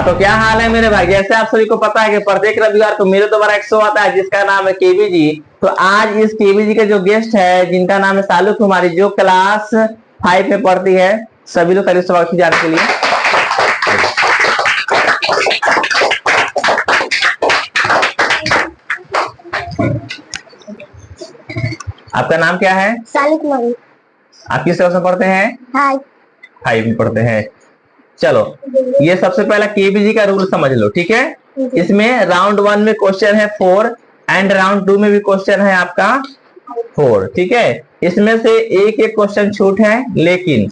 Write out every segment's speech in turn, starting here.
हाँ, तो क्या हाल है मेरे भाई। जैसे आप सभी को पता है कि प्रत्येक रविवार को मेरे द्वारा एक शो आता है जिसका नाम है केबीजी। तो आज इस केबीजी के जो गेस्ट है जिनका नाम है सालू कुमारी, जो क्लास 5 में पढ़ती है। सभी लोग करीब स्वागत जाने के लिए। आपका नाम क्या है? सालू कुमारी। आप किस क्लास में पढ़ते हैं? 5 में पढ़ते हैं। चलो, ये सबसे पहला केबीजी का रूल समझ लो, ठीक है। इसमें राउंड 1 में क्वेश्चन है 4 एंड राउंड 2 में भी क्वेश्चन है आपका 4, ठीक है। इसमें से एक एक क्वेश्चन छूट है, लेकिन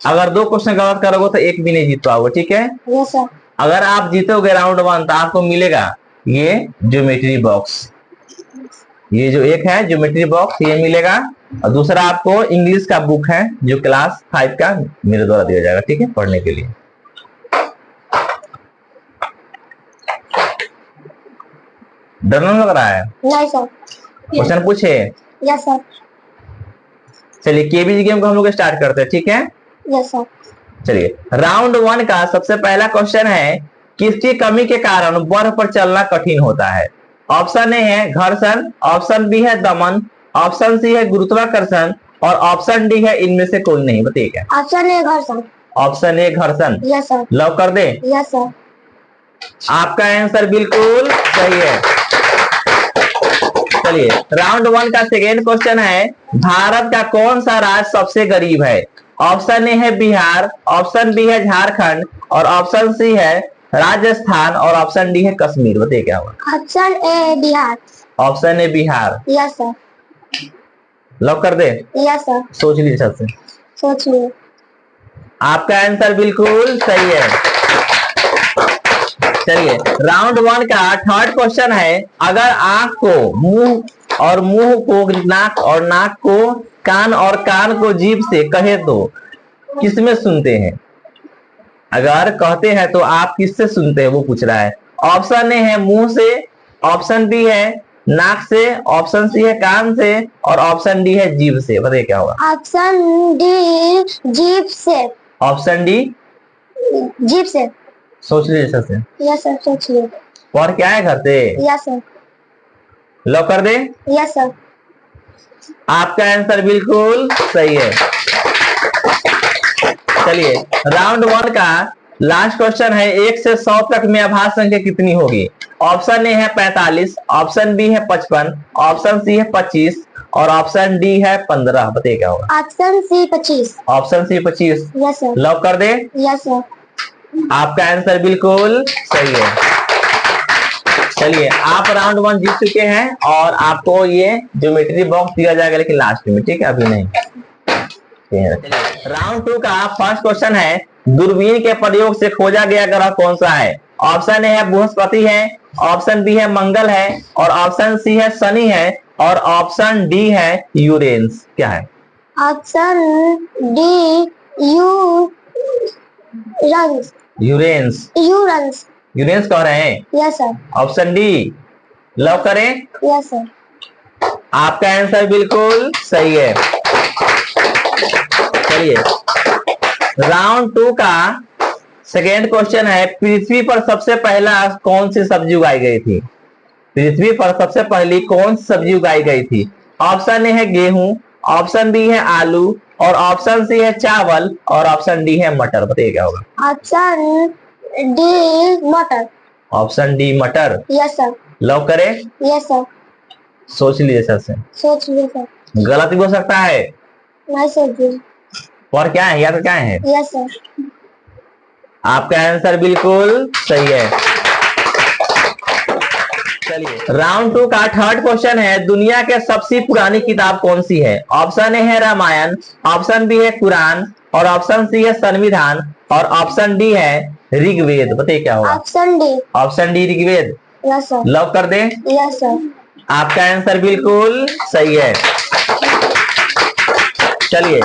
अगर 2 क्वेश्चन गलत करोगे तो एक भी नहीं जीत पाओगे, ठीक है। Yes sir. अगर आप जीतोगे राउंड 1 तो आपको मिलेगा ये ज्योमेट्री बॉक्स। ये जो एक है ज्योमेट्री बॉक्स ये मिलेगा, और दूसरा आपको इंग्लिश का बुक है जो क्लास 5 का मेरे द्वारा दिया जाएगा, ठीक है, पढ़ने के लिए। डर नहीं लग रहा है? नहीं सर। क्वेश्चन पूछे? Yes sir. चलिए केबीजी गेम को हम लोग स्टार्ट करते हैं, ठीक है। Yes sir. चलिए, राउंड 1 का सबसे पहला क्वेश्चन है, किसकी कमी के कारण बर्फ पर चलना कठिन होता है? ऑप्शन ए है घर्षण, ऑप्शन बी है दमन, ऑप्शन सी है गुरुत्वाकर्षण और ऑप्शन डी है इनमें से कोई नहीं। बताइए क्या? ऑप्शन ए घर्षण। ऑप्शन ए घर्षण। Yes sir. लॉक कर दे? Yes sir. आपका आंसर बिल्कुल सही है। चलिए, राउंड 1 का सेकेंड क्वेश्चन है, भारत का कौन सा राज्य सबसे गरीब है? ऑप्शन ए है बिहार, ऑप्शन बी है झारखंड और ऑप्शन सी है राजस्थान और ऑप्शन डी है कश्मीर। बताइए क्या होगा? Option A Bihar. Option A Bihar. Yes sir. Lock कर दे? Yes sir. सोच लीजिए सबसे। सोच लिए। आपका आंसर बिल्कुल सही है। चलिए, राउंड 1 का थर्ड क्वेश्चन है, अगर आंख को मुंह और मुंह को नाक और नाक को कान और कान को जीभ से कहे तो किसमें सुनते हैं? अगर कहते हैं तो आप किससे सुनते हैं वो पूछ रहा है। ऑप्शन ए है मुंह से, ऑप्शन बी है नाक से, ऑप्शन सी है कान से और ऑप्शन डी है जीभ से। बताइए क्या होगा? ऑप्शन डी जीभ से। ऑप्शन डी जीभ से। सोच लीजिए सबसे। Yes sir. सोच लिए। और क्या है घर से? Yes sir. लॉक कर दे? Yes sir. आपका आंसर बिल्कुल सही है। चलिए, राउंड 1 का लास्ट क्वेश्चन है, 1 से 100 तक में आभाज्य संख्या कितनी होगी? ऑप्शन ए है 45, ऑप्शन बी है 55, ऑप्शन सी है 25 और ऑप्शन डी है 15। बताइए क्या होगा? Option C 25। Option C 25। Yes sir. Lock कर दे? Yes sir. आपका आंसर बिल्कुल सही है। चलिए, आप राउंड 1 जीत चुके हैं और आपको ये ज्योमेट्री बॉक्स दिया जाएगा, लेकिन लास्ट में, ठीक है, अभी नहीं। राउंड 2 का फर्स्ट क्वेश्चन है, दूरबीन के प्रयोग से खोजा गया ग्रह कौन सा है? ऑप्शन ए है बृहस्पति है, ऑप्शन बी है मंगल है और ऑप्शन सी है शनि है और ऑप्शन डी है यूरेनस। क्या है? Option D Uranus. Uranus. Uranus. Uranus कह रहे हैं? Yes sir. Option D lock करें? Yes sir. आपका आंसर बिल्कुल सही है। चलिए, राउंड 2 का सेकेंड क्वेश्चन है, पृथ्वी पर सबसे पहला कौन सी सब्जी उगाई गई थी? पृथ्वी पर सबसे पहली कौन सी सब्जी उगाई गई थी? ऑप्शन ए है गेहूं, ऑप्शन बी है आलू और ऑप्शन सी है चावल और ऑप्शन डी है मटर। बताइए क्या होगा? ऑप्शन डी मटर। ऑप्शन डी मटर। Yes sir. लॉक करें? Yes sir. सोच लीजिए सबसे। सोच लिए सर। गलत भी हो सकता है। नहीं सर। और क्या है या तो क्या है? Yes sir. आपका आंसर बिल्कुल सही है। चलिए, राउंड 2 का थर्ड क्वेश्चन है, दुनिया के सबसे पुरानी किताब कौन सी है? ऑप्शन ए है रामायण, ऑप्शन बी है कुरान और ऑप्शन सी है संविधान और ऑप्शन डी है ऋग्वेद। बताइए क्या होगा? Option D. Option D Rigveda. Yes sir. Lock कर दे? Yes sir. आपका आंसर बिल्कुल सही है। चलिए,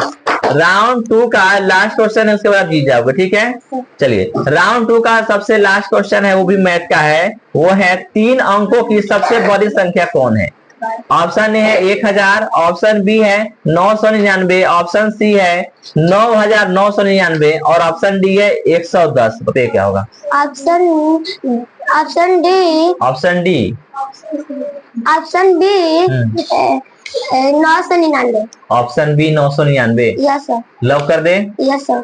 राउंड 2 का लास्ट क्वेश्चन है, उसके बाद जीत जाओगे, ठीक है। चलिए, राउंड 2 का सबसे लास्ट क्वेश्चन है, वो भी मैथ का है। वो है 3 अंकों की सबसे बड़ी संख्या कौन है? ऑप्शन ए है 1000, ऑप्शन बी है 999, ऑप्शन सी है 9999 और ऑप्शन डी है 110। बताइए क्या होगा? Option option D option D. Option B 999। Option B 999। Yes sir. Lock कर दे? Yes sir.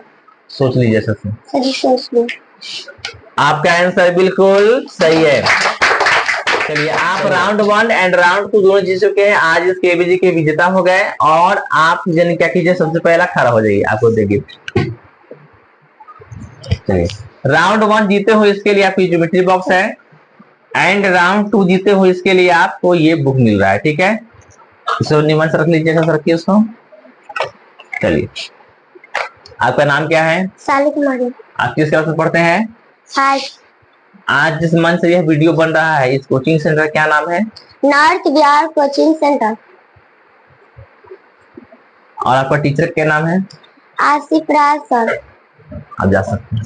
सोच लीजिए सबसे। सही सोच लो। आपका आंसर बिल्कुल सही है। चलिए, आप राउंड 1 एंड राउंड 2 दोनों जीत चुके हैं। आज इस केबीजी के विजेता हो गए और आप जन क्या कीजिए, सबसे पहला खड़ा हो जाइए, आपको देंगे। चलिए, राउंड 1 जीते हो इसके लिए आपकी ज्योमेट्री बॉक्स है एंड राउंड 2 जीते हो इसके लिए आपको ये बुक मिल रहा है। ठीक है, इसको निमन से रख लीजिएगा, रखिए उसको। चलिए, आपका नाम क्या है? साली कुमारी। आप किस क्लास में पढ़ते हैं? हाय। आज जिस मंच से यह वीडियो बन रहा है इस कोचिंग सेंटर क्या नाम है? North Bihar coaching centre. और आपका टीचर क्या नाम है? आसिफ राज सर। आप जा सकते हैं।